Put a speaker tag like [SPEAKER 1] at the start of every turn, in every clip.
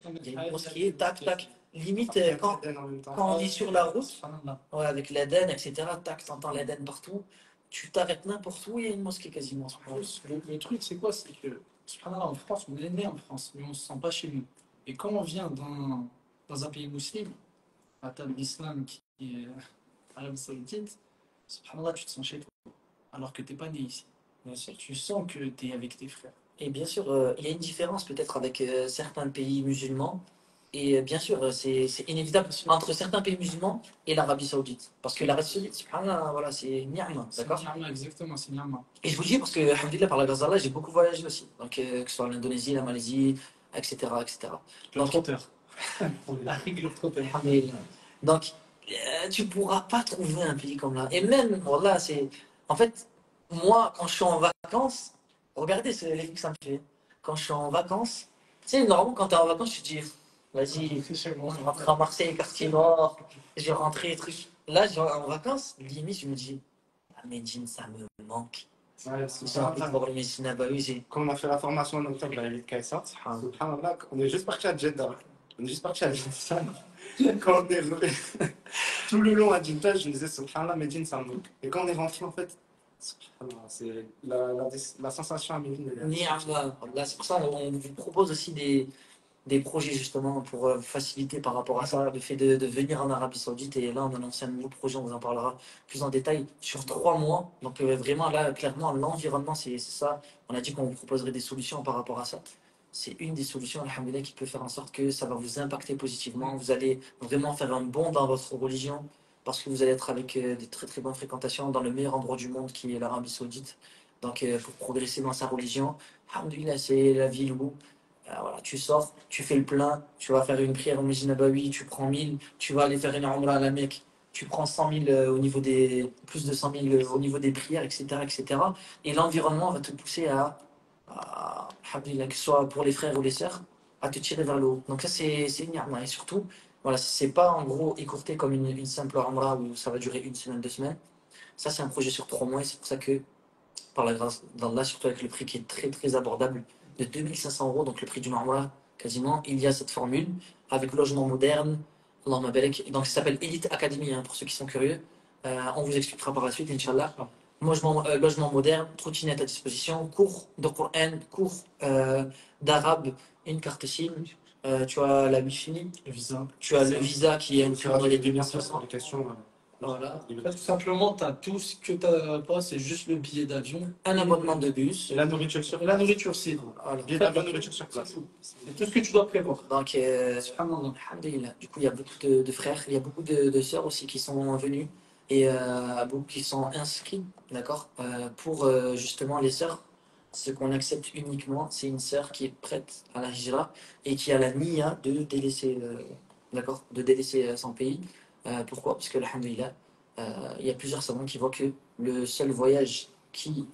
[SPEAKER 1] Il y a une mosquée, tac, tac. Limite, quand on est sur la route, ouais, avec l'Aden, etc., tac, t'entends l'Aden partout. Tu t'arrêtes n'importe où, il y a une mosquée quasiment.
[SPEAKER 2] Le truc, c'est quoi? C'est que, subhanallah, en France, on est né en France, mais on ne se sent pas chez nous. Et quand on vient dans un pays musulman, à table d'islam qui est Arabie Saoudite, subhanallah, tu te sens chez toi, alors que tu n'es pas né ici. Bien sûr, tu sens que tu es avec tes frères.
[SPEAKER 1] Et bien sûr, il y a une différence peut-être avec certains pays musulmans. Et bien sûr, c'est inévitable entre certains pays musulmans et l'Arabie Saoudite. Parce que l'Arabie Saoudite, subhanallah, voilà, c'est ni'ma, d'accord?
[SPEAKER 2] C'est ni'ma, exactement, c'est ni'ma.
[SPEAKER 1] Et je vous dis parce que, alhamdoulilah, par la grâce d'Allah, j'ai beaucoup voyagé aussi. Donc, que ce soit l'Indonésie, la Malaisie, etc., etc.
[SPEAKER 2] Donc, trotteur. La règle trotteur.
[SPEAKER 1] Donc, tu pourras pas trouver un pays comme là. Et même, voilà, c'est. En fait, moi, quand je suis en vacances, regardez l'effet que ça me fait. Quand je suis en vacances, tu sais, normalement, quand tu es en vacances, tu te dis, vas-y, je vais rentrer à Marseille, quartier nord, je vais rentrer, truc. Là, en vacances, limite, je me dis, ah, Medine, ça me manque.
[SPEAKER 3] Ouais,
[SPEAKER 1] Quand
[SPEAKER 3] on a fait la formation en octobre à l'élite Kaysat, on est juste parti à Jeddah. On est juste parti à Jeddah. Quand on est tout le long à Jeddah, je me disais, subhanallah, Medine, ça me manque. Et quand on est rentré, en fait, c'est la sensation à Medine.
[SPEAKER 1] Là, c'est pour ça qu'on vous propose aussi des projets justement pour faciliter par rapport à ça, le fait de venir en Arabie Saoudite. Et là, on a lancé un nouveau projet, on vous en parlera plus en détail, sur 3 mois. Donc vraiment, là, clairement, l'environnement, c'est ça. On a dit qu'on vous proposerait des solutions par rapport à ça. C'est une des solutions, alhamdoulilah, qui peut faire en sorte que ça va vous impacter positivement. Vous allez vraiment faire un bond dans votre religion parce que vous allez être avec des très très bonnes fréquentations dans le meilleur endroit du monde qui est l'Arabie Saoudite. Donc pour progresser dans sa religion, alhamdoulilah, c'est la ville où voilà, tu sors, tu fais le plein, tu vas faire une prière au Mesjid Nabawi, tu prends 1000, tu vas aller faire une Umrah à la Mecque, tu prends 100 000 au niveau des, plus de 100 000 au niveau des prières, etc., etc. Et l'environnement va te pousser alhamdoulilah, que ce soit pour les frères ou les sœurs, à te tirer vers le haut. Donc ça, c'est une ni'ma. Et surtout, voilà, c'est pas en gros écourté comme une simple Umrah où ça va durer une semaine, 2 semaines. Ça, c'est un projet sur 3 mois et c'est pour ça que, par la grâce d'Allah, surtout avec le prix qui est très très abordable, de 2500 €, donc le prix du Umrah, quasiment, il y a cette formule avec logement moderne. Allahumma barik. Donc ça s'appelle Elite Academy, hein, pour ceux qui sont curieux. On vous expliquera par la suite, Inch'Allah. Logement moderne, trottinette à disposition, cours de Coran, cours d'arabe, une carte SIM. Tu as la Wi-Fi, tu as le visa qui est inclus dans les 2500.
[SPEAKER 2] Voilà. En fait, tout simplement, tu as tout ce que tu n'as pas, c'est juste le billet d'avion,
[SPEAKER 1] un abonnement de bus.
[SPEAKER 3] Et la nourriture sur place.
[SPEAKER 2] La nourriture, c'est
[SPEAKER 3] voilà. Billet d'avion, nourriture sur place.
[SPEAKER 2] C'est tout ce que tu dois prévoir.
[SPEAKER 1] Donc, alhamdulillah. Du coup, il y a beaucoup de frères, il y a beaucoup de sœurs aussi qui sont venus et beaucoup qui sont inscrits, d'accord, pour justement les sœurs. Ce qu'on accepte uniquement, c'est une sœur qui est prête à la hijra et qui a la niya de délaisser, d'accord, de délaisser son pays. Pourquoi? Parce que, alhamdulillah, il y a plusieurs savants qui voient que le seul voyage qui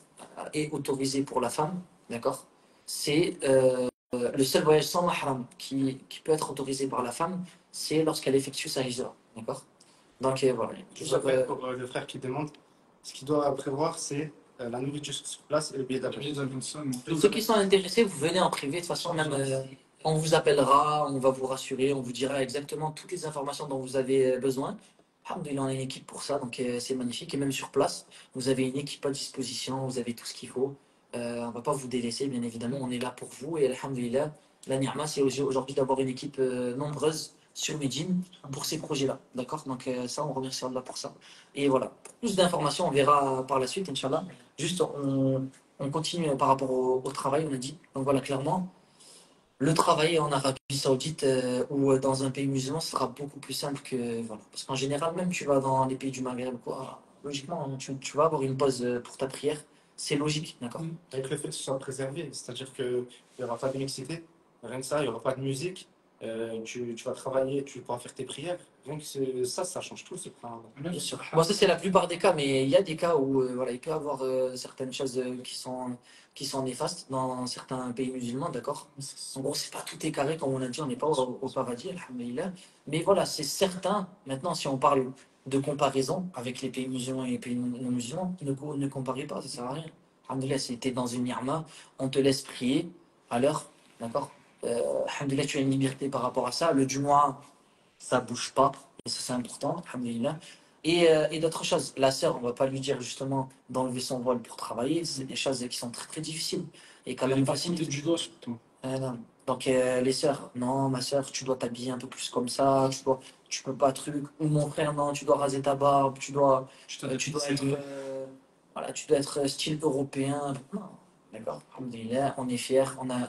[SPEAKER 1] est autorisé pour la femme, d'accord, c'est le seul voyage sans mahram qui peut être autorisé par la femme, c'est lorsqu'elle effectue sa hijra, d'accord. Donc voilà.
[SPEAKER 3] Pour le frère qui demande, ce qu'il doit prévoir, c'est la nourriture sur place et le billet d'avion.
[SPEAKER 1] Ceux qui sont intéressés, vous venez en privé. De toute façon, même, on vous appellera, on va vous rassurer, on vous dira exactement toutes les informations dont vous avez besoin. Alhamdoulilah, on a une équipe pour ça, donc c'est magnifique. Et même sur place, vous avez une équipe à disposition, vous avez tout ce qu'il faut. On ne va pas vous délaisser, bien évidemment, on est là pour vous. Et alhamdoulilah, la ni'ma, c'est aujourd'hui d'avoir une équipe nombreuse sur Medine pour ces projets-là. D'accord. Donc ça, on remercie Allah pour ça. Et voilà. Pour plus d'informations, on verra par la suite, Inch'Allah. Juste, on continue par rapport au travail, on a dit. Donc voilà, clairement, le travail en Arabie Saoudite ou dans un pays musulman sera beaucoup plus simple que. Voilà. Parce qu'en général, même tu vas dans les pays du Maghreb, quoi, logiquement, tu vas avoir une pause pour ta prière. C'est logique, d'accord.
[SPEAKER 3] Avec le fait que ce soit préservé, c'est-à-dire qu'il n'y aura pas de mixité, rien que ça, il n'y aura pas de musique. Tu vas travailler, tu pourras faire tes prières. Donc ça change tout.
[SPEAKER 1] Bien sûr. Bon, ça c'est la plupart des cas, mais il y a des cas où voilà, il peut y avoir certaines choses qui sont néfastes dans certains pays musulmans, d'accord. En gros, c'est pas tout est carré comme on a dit, on n'est pas au paradis, alhamdoulilah. Mais voilà, c'est certain. Maintenant, si on parle de comparaison avec les pays musulmans et les pays non musulmans, ne comparez pas, ça sert à rien. Alhamdoulilah, si t'es dans une ni'ma, on te laisse prier à l'heure, d'accord. Alhamdoulilah, tu as une liberté par rapport à ça. Le Jumu'ah, ça bouge pas, et ça c'est important, alhamdoulilah. Et d'autres choses. La sœur, on va pas lui dire justement d'enlever son voile pour travailler, c'est des choses qui sont très très difficiles et quand
[SPEAKER 2] Elle
[SPEAKER 1] même
[SPEAKER 2] n'est pas
[SPEAKER 1] faciles.
[SPEAKER 2] pointée du doigt surtout.
[SPEAKER 1] Non. Donc les sœurs, non, ma sœur, tu dois t'habiller un peu plus comme ça, tu peux pas truc. Ou mon frère, non, tu dois raser ta barbe, tu dois être, voilà, tu dois être style européen. Non, d'accord. Alhamdulillah, on est fiers, on a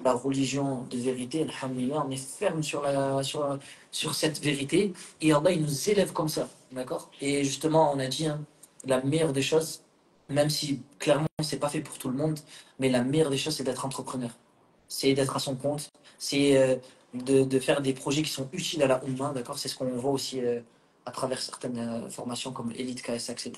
[SPEAKER 1] la religion de vérité, alhamdulillah, on est ferme sur cette vérité et Allah il nous élève comme ça, d'accord? Et justement, on a dit hein, la meilleure des choses, même si clairement c'est pas fait pour tout le monde, mais la meilleure des choses c'est d'être entrepreneur, c'est d'être à son compte, c'est de faire des projets qui sont utiles à la Oumma, d'accord? C'est ce qu'on voit aussi à travers certaines formations comme Elite KSA, etc.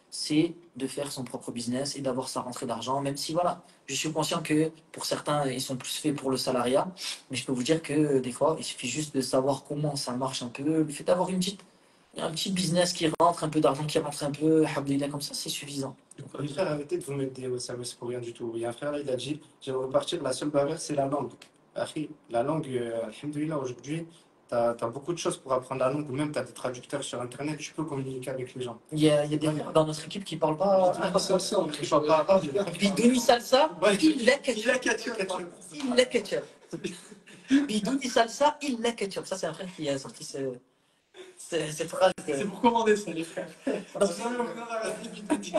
[SPEAKER 1] C'est de faire son propre business et d'avoir sa rentrée d'argent, même si voilà, je suis conscient que pour certains, ils sont plus faits pour le salariat, mais je peux vous dire que des fois, il suffit juste de savoir comment ça marche un peu, le fait d'avoir un petit business qui rentre, un peu d'argent qui rentre un peu, alhamdoulilah, comme ça, c'est suffisant.
[SPEAKER 3] Les frères, arrêtez de vous mettre des services pour rien du tout. Il y a un frère là, il a dit, je vais repartir, la seule barrière, c'est la langue. Akhi, la langue, alhamdoulilah, aujourd'hui, tu as beaucoup de choses pour apprendre la langue, ou même tu as des traducteurs sur Internet, tu peux communiquer avec les gens.
[SPEAKER 1] Il y a des frères dans notre équipe qui parlent pas.
[SPEAKER 3] Je parle pas arabe.
[SPEAKER 1] Bidouni salsa,
[SPEAKER 3] Ouais,
[SPEAKER 1] il l'a
[SPEAKER 3] il a
[SPEAKER 1] ketchup.
[SPEAKER 3] ketchup.
[SPEAKER 1] Il l'a ketchup. Bidouni salsa, il l'a ketchup. Ça, c'est un frère qui a sorti cette phrase.
[SPEAKER 2] C'est pour commander ça, les frères.
[SPEAKER 1] Donc,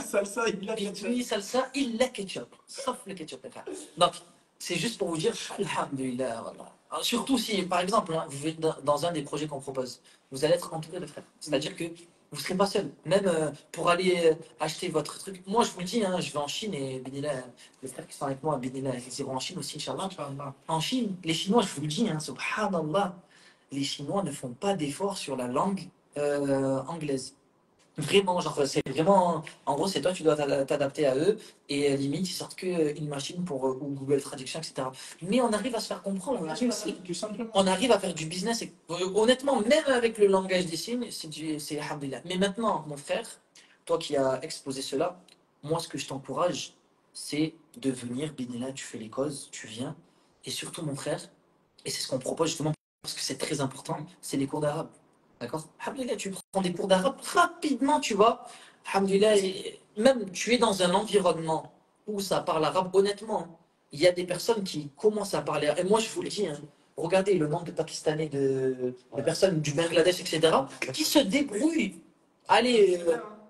[SPEAKER 2] Salsa, il a
[SPEAKER 1] Bidouni salsa, il l'a ketchup. Sauf le ketchup, les frères. Donc, c'est juste pour vous dire, alhamdulillah, voilà. Alors, surtout si, par exemple, hein, vous êtes dans un des projets qu'on propose, vous allez être entouré de frères. C'est-à-dire que vous ne serez pas seul. Même pour aller acheter votre truc. Moi, je vous le dis, hein, je vais en Chine et Benila, les frères qui sont avec moi, Benila, ils iront en Chine aussi, Inch'Allah. En Chine, les Chinois, je vous le dis, hein, subhanallah, les Chinois ne font pas d'efforts sur la langue anglaise. Vraiment, genre, c'est vraiment. En gros, c'est toi, tu dois t'adapter à eux et limite, ils sortent qu'une machine pour ou Google Traduction, etc. Mais on arrive à se faire comprendre,
[SPEAKER 2] Tout simplement.
[SPEAKER 1] on arrive à faire du business. Et, honnêtement, même avec le langage des signes, c'est alhamdoulilah. Mais maintenant, mon frère, toi qui as exposé cela, moi, ce que je t'encourage, c'est de venir, Binela, tu fais les causes, tu viens. Et surtout, mon frère, et c'est ce qu'on propose justement parce que c'est très important, c'est les cours d'arabe. D'accord? Alhamdoulilah, tu prends des cours d'arabe rapidement, tu vois. Alhamdoulilah, et même tu es dans un environnement où ça parle arabe, honnêtement, il y a des personnes qui commencent à parler. Et moi, je vous le dis, hein, regardez le nombre de Pakistanais, de personnes du Bangladesh, etc., qui se débrouillent. Allez,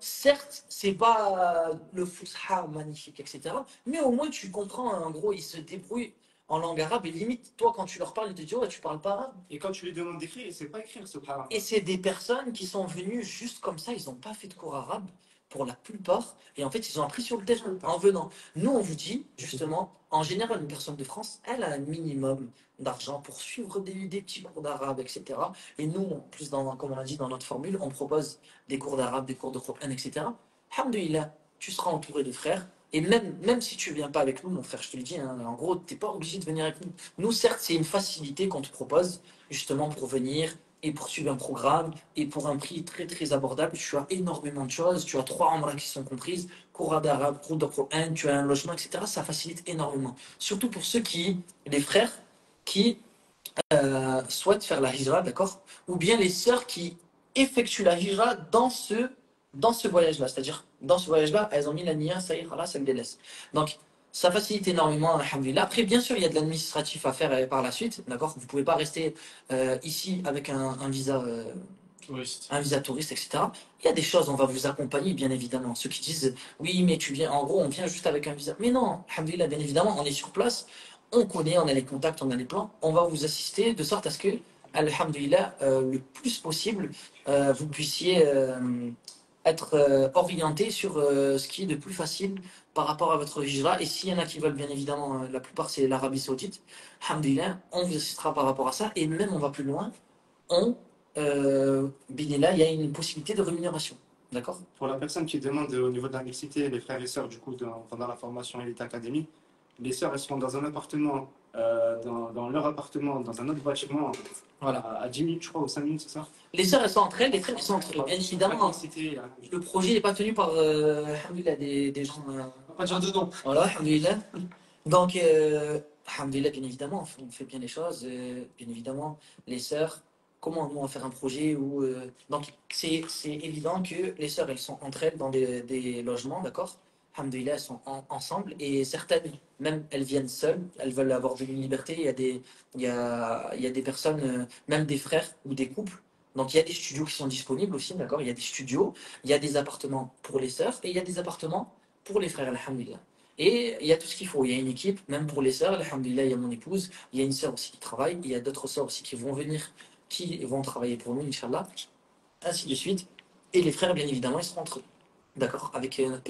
[SPEAKER 1] certes, c'est pas le Fusha magnifique, etc., mais au moins tu comprends, en gros, ils se débrouillent en langue arabe et limite, toi, quand tu leur parles, ils te disent, ouais, tu parles pas arabe.
[SPEAKER 3] Et quand tu lui demandes d'écrire, il ne sait pas écrire, ce parent.
[SPEAKER 1] Et c'est des personnes qui sont venues juste comme ça, ils n'ont pas fait de cours arabe pour la plupart, et en fait, ils ont appris sur le terrain en venant. Nous, on vous dit, justement, en général, une personne de France, elle a un minimum d'argent pour suivre des petits cours d'arabe, etc. Et nous, en plus, comme on a dit dans notre formule, on propose des cours d'arabe, des cours de Coran, etc. Alhamdulillah, tu seras entouré de frères. Et même si tu viens pas avec nous, mon frère, je te le dis, hein, en gros, tu n'es pas obligé de venir avec nous. Nous, certes, c'est une facilité qu'on te propose, justement, pour venir et pour suivre un programme et pour un prix très très abordable. Tu as énormément de choses, tu as 3 umrahs qui sont comprises, cours d'arabe, cours de Coran, tu as un logement, etc. Ça facilite énormément. Surtout pour ceux les frères qui souhaitent faire la hijra, d'accord? Ou bien les sœurs qui effectuent la hijra dans ce voyage-là. C'est-à-dire, dans ce voyage-là, elles ont mis la niya, ça y est, voilà, ça me les laisse. Donc, ça facilite énormément, alhamdulillah. Après, bien sûr, il y a de l'administratif à faire par la suite, d'accord? Vous ne pouvez pas rester ici avec un visa. Un visa touriste, etc. Il y a des choses, on va vous accompagner, bien évidemment. Ceux qui disent, oui, mais tu viens, en gros, on vient juste avec un visa. Mais non, alhamdulillah, bien évidemment, on est sur place, on connaît, on a les contacts, on a les plans, on va vous assister de sorte à ce que, alhamdulillah, le plus possible, vous puissiez être orienté sur ce qui est de plus facile par rapport à votre hijra. Et s'il y en a qui veulent, bien évidemment, la plupart c'est l'Arabie Saoudite, alhamdulillah, on vous assistera par rapport à ça. Et même, on va plus loin, Binillah, il y a une possibilité de rémunération. D'accord?
[SPEAKER 3] Pour la personne qui demande au niveau de la mixité, les frères et sœurs, du coup, pendant la formation Elite Academy, les sœurs, elles seront dans un appartement, dans leur appartement, dans un autre bâtiment,
[SPEAKER 1] voilà.
[SPEAKER 3] à 10 minutes, je crois, ou 5 minutes, c'est ça?
[SPEAKER 1] Les sœurs, elles sont entre elles, les frères, ils sont entre eux. Bien évidemment, le projet n'est pas tenu par alhamdulillah, des gens.
[SPEAKER 2] On va pas dire de nom.
[SPEAKER 1] Voilà, alhamdulillah. Donc, Alhamdulillah, bien évidemment, on fait bien les choses. Bien évidemment, les sœurs, comment nous on va faire un projet où. Donc, c'est évident que les sœurs, elles sont entre elles dans des logements, d'accord? Alhamdulillah, elles sont ensemble. Et certaines, même, elles viennent seules, elles veulent avoir de une liberté. Il y a des personnes, même des frères ou des couples. Donc, il y a des studios qui sont disponibles aussi, d'accord? Il y a des studios, il y a des appartements pour les sœurs et il y a des appartements pour les frères, alhamdulillah. Et il y a tout ce qu'il faut. Il y a une équipe, même pour les sœurs. Alhamdulillah, il y a mon épouse. Il y a une sœur aussi qui travaille. Il y a d'autres sœurs aussi qui vont venir, qui vont travailler pour nous, Inch'Allah. Ainsi de suite. Et les frères, bien évidemment, ils seront entre eux. D'accord? Avec notre